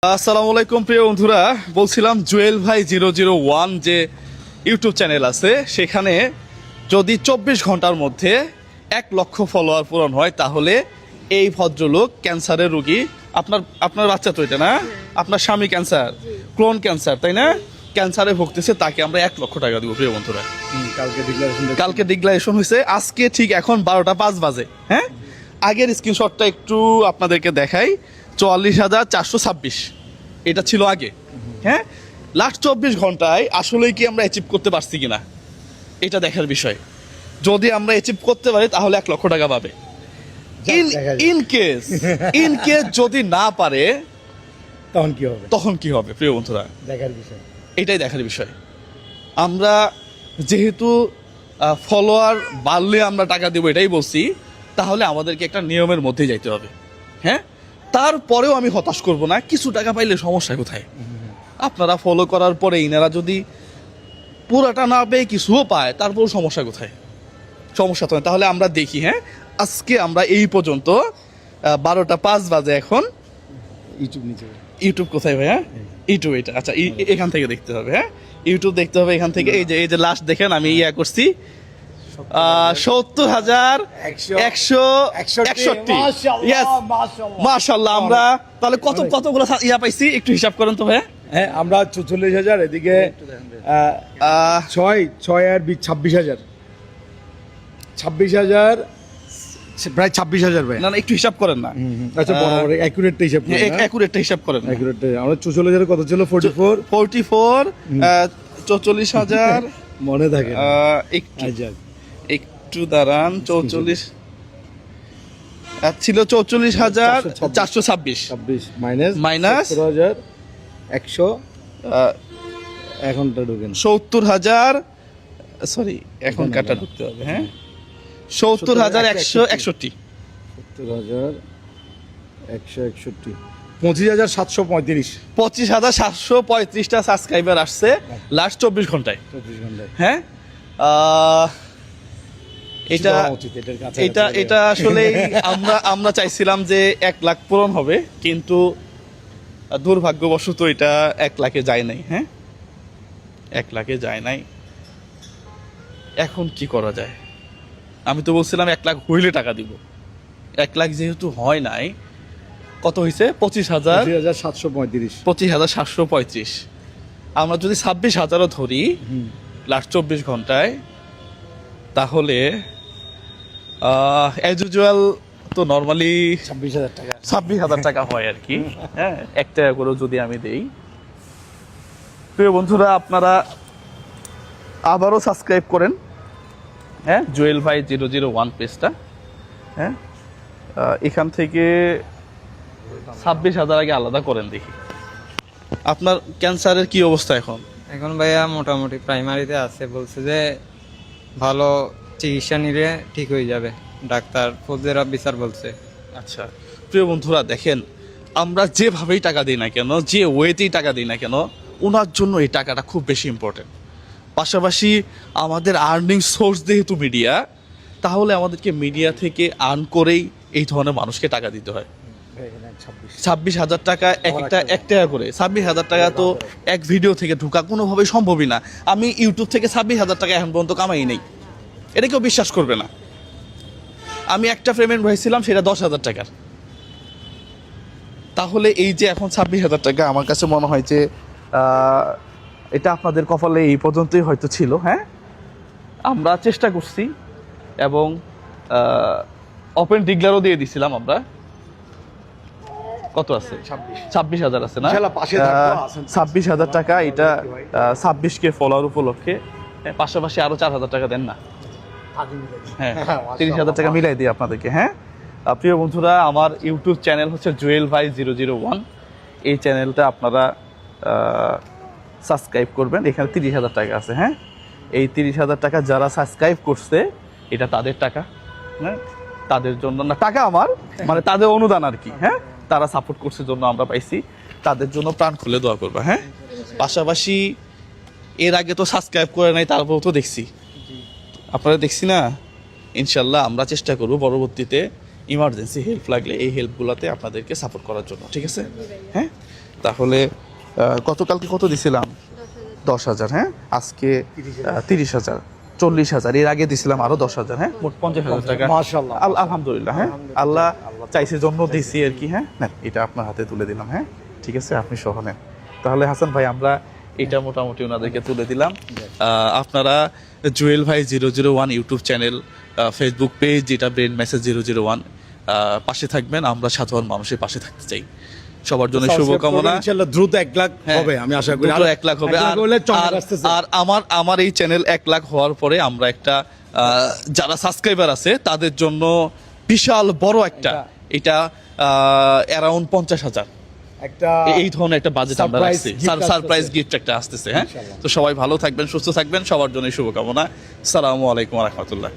আসসালামু আলাইকুম প্রিয় বন্ধুরা, বলছিলাম জুয়েল ভাই 001 যে ইউটিউব চ্যানেল আছে, সেখানে যদি 24 ঘন্টার মধ্যে 1 লক্ষ ফলোয়ার পূরণ হয় তাহলে এই ভদ্রলোক ক্যান্সারের রোগী, আপনার বাচ্চা তো এটা না, আপনার স্বামী ক্যান্সার, ক্লোন ক্যান্সার, তাই না? ক্যান্সারে ভুগতেছে, তাকে আমরা 1 লক্ষ টাকা দিব প্রিয় বন্ধুরা। কালকে ডিক্লারেশন হয়েছে, আজকে ঠিক এখন 12টা 5 বাজে। হ্যাঁ, আগের স্ক্রিনশটটা একটু আপনাদেরকে দেখাই। 44,426 এটা ছিল আগে। হ্যাঁ, লাস্ট 24 ঘন্টায় আসলেই কি আমরা অ্যাচিভ করতে পারছি কিনা এটা দেখার বিষয়। যদি আমরা অ্যাচিভ করতে পারি তাহলে 1 লক্ষ টাকা পাবে। ইন কেস যদি না পারে তখন কি হবে প্রিয় বন্ধুরা, দেখার বিষয়, এটাই দেখার বিষয়। আমরা যেহেতু ফলোয়ার বাড়লে আমরা টাকা দেবো এটাই বলছি, তাহলে আমাদেরকে একটা নিয়মের মধ্যে যাইতে হবে। হ্যাঁ, তারপরেও আমি হতাশ করব না, কিছু টাকা পাইলে সমস্যা কোথায়? আপনারা ফলো করার পরে ইনারা যদি পুরাটা না পেয়ে কিছুও পায়, তারপর সমস্যা কোথায়? সমস্যা তো না। তাহলে আমরা দেখি। হ্যাঁ, আজকে আমরা এই পর্যন্ত 12টা 5 বাজে এখন। ইউটিউব কোথায় ভাই? হ্যাঁ, ইউটিউব এটা, আচ্ছা এখান থেকে দেখতে হবে। হ্যাঁ, ইউটিউব দেখতে হবে এখান থেকে। এই যে লাস্ট দেখেন আমি করছি 70,161। মাশাআল্লাহ। আমরা তাহলে কতগুলো পাইছি একটু হিসাব করেন তো ভাই। হ্যাঁ, আমরা 44,000, এদিকে 6 আর 26,000, 26,000, প্রায় 26,000 ভাই। না একটু হিসাব করেন না। আচ্ছা, বরাবর অ্যাকুরেটটা হিসাব করেন। অ্যাকুরেটটা হিসাব করেন। অ্যাকুরেটটা আমরা 44,000 কত ছিল? 44 44,000 মনে থাকে একটু দাঁড়ান। 44 ছিল 44,426 মাইনাস 17,100 এখনটা ঢুকেন 70,000, সরি এখন কাটা ঢুকতে হবে। হ্যাঁ, 70,161 70,161 25,735 25,735টা সাবস্ক্রাইবার আসছে লাস্ট 24 ঘন্টায়। হ্যাঁ, এটা আসলে আমরা চাইছিলাম যে 1 লাখ পূরণ হবে, কিন্তু দুর্ভাগ্যবশত এটা 1 লাখে যায় নাই। হ্যাঁ, 1 লাখে যায় নাই। এখন কি করা যায়? আমি তো বলছিলাম 1 লাখ হইলে টাকা দিব। 1 লাখ যেহেতু হয় নাই, কত হয়েছে? 25,735। আমরা যদি 26,000ও ধরি লাস্ট 24 ঘন্টায়, তাহলে অ্যাজ ইউজুয়াল তো নর্মালি 26,000 টাকা হয় আর কি। হ্যাঁ, 1 টাকা করে যদি আমি দেই। প্রিয় বন্ধুরা, আপনারা আবারও সাবস্ক্রাইব করেন। হ্যাঁ, জুয়েল ভাই 001 পেজটা। হ্যাঁ, এখান থেকে 26,000 আগে আলাদা করেন দেখি। আপনার ক্যান্সারের কি অবস্থা এখন? এখন ভাইয়া মোটামুটি প্রাইমারিতে আছে, বলছে যে ভালো চিকিৎসা নিলে ঠিক হয়ে যাবে, ডাক্তার ফৌজের অফিসার বলছে। আচ্ছা প্রিয় বন্ধুরা, দেখেন আমরা যেভাবেই টাকা দিই না কেন, যে ওয়েতেই টাকা দিই না কেন, ওনার জন্য এই টাকাটা খুব বেশি ইম্পর্টেন্ট। পাশাপাশি আমাদের আর্নিং সোর্স যেহেতু মিডিয়া, তাহলে আমাদেরকে মিডিয়া থেকে আর্ন করেই এই ধরনের মানুষকে টাকা দিতে হয়। 26,000 টাকা এক টাকা করে। 26,000 টাকা তো এক ভিডিও থেকে ঢোকা কোনোভাবেই সম্ভবই না। আমি ইউটিউব থেকে 26,000 টাকা এখন পর্যন্ত কামাই নেই, এটা কেউ বিশ্বাস করবে না। আমি একটা পেমেন্ট হয়েছিলাম, সেটা 10,000 টাকার। তাহলে এই যে এখন 26,000 টাকা, আমার কাছে মনে হয় যে এটা আপনাদের কপালে এই পর্যন্তই হয়তো ছিল। হ্যাঁ, আমরা চেষ্টা করছি এবং ওপেন ডিক্লারও দিয়ে দিছিলাম আমরা। কত আছে? 26,000 আছে না? 26,000 টাকা। এটা 26K ফলোয়ার উপলক্ষে। পাশাপাশি আরো 4,000 টাকা দেন না? হ্যাঁ, 30,000 টাকা মিলাই দিই আপনাদেরকে। হ্যাঁ, প্রিয় বন্ধুরা, আমার ইউটিউব চ্যানেল হচ্ছে জুয়েল ভাই 001। এই চ্যানেলটা আপনারা সাবস্ক্রাইব করবেন। এখানে 30,000 টাকা আছে। হ্যাঁ, এই 30,000 টাকা যারা সাবস্ক্রাইব করছে, এটা তাদের টাকা। হ্যাঁ, তাদের জন্য না, টাকা আমার মানে তাদের অনুদান আর কি। হ্যাঁ, তারা সাপোর্ট করছে জন্য আমরা পাইছি, তাদের জন্য প্রাণ খুলে দোয়া করবা। হ্যাঁ, পাশাপাশি এর আগে তো সাবস্ক্রাইব করে নাই, তারপর তো দেখছি আপনারা, দেখছি না। ইনশাল্লাহ আমরা চেষ্টা করব পরবর্তীতে ইমার্জেন্সি হেল্প লাগলে এই হেল্পগুলোতে আপনাদেরকে সাপোর্ট করার জন্য। ঠিক আছে? হ্যাঁ, তাহলে গতকালকে কত দিছিলাম? 10,000। হ্যাঁ, আজকে 30,000, 40,000। এর আগে দিছিলাম আরো 10,000। হ্যাঁ, মোট 50,000 টাকা। মাশাআল্লাহ। আলহামদুলিল্লাহ। হ্যাঁ, আল্লাহ চাইছে জন্য দিছি আর কি। হ্যাঁ, নেন এটা আপনার হাতে তুলে দিলাম। হ্যাঁ, ঠিক আছে, আপনি সহ নেন। তাহলে হাসান ভাই আমরা এটা মোটামুটি ওনাদেরকে তুলে দিলাম। আপনারা জুয়েল ভাই 001 ইউটিউব চ্যানেল, ফেসবুক পেজ যেটা ব্রেন মেসেজ 001, পাশে থাকবেন। আমরা সাধারণ মানুষের পাশে থাকতে চাই। সবার জন্য শুভকামনা। ইনশাআল্লাহ দ্রুত 1 লাখ হবে, আমি আশা করি। দ্রুত 1 লাখ হবে। আর আমার এই চ্যানেল 1 লাখ হওয়ার পরে আমরা একটা যারা সাবস্ক্রাইবার আছে তাদের জন্য বিশাল বড় একটা এটা অ্যারাউন্ড 50,000 একটা এই ধরনের একটা বাজেট আমরা রাখছি। সারপ্রাইজ গিফট একটা আসতেছে। হ্যাঁ, তো সবাই ভালো থাকবেন, সুস্থ থাকবেন, সবার জন্য শুভকামনা। আসসালামু আলাইকুম ওয়া রাহমাতুল্লাহ।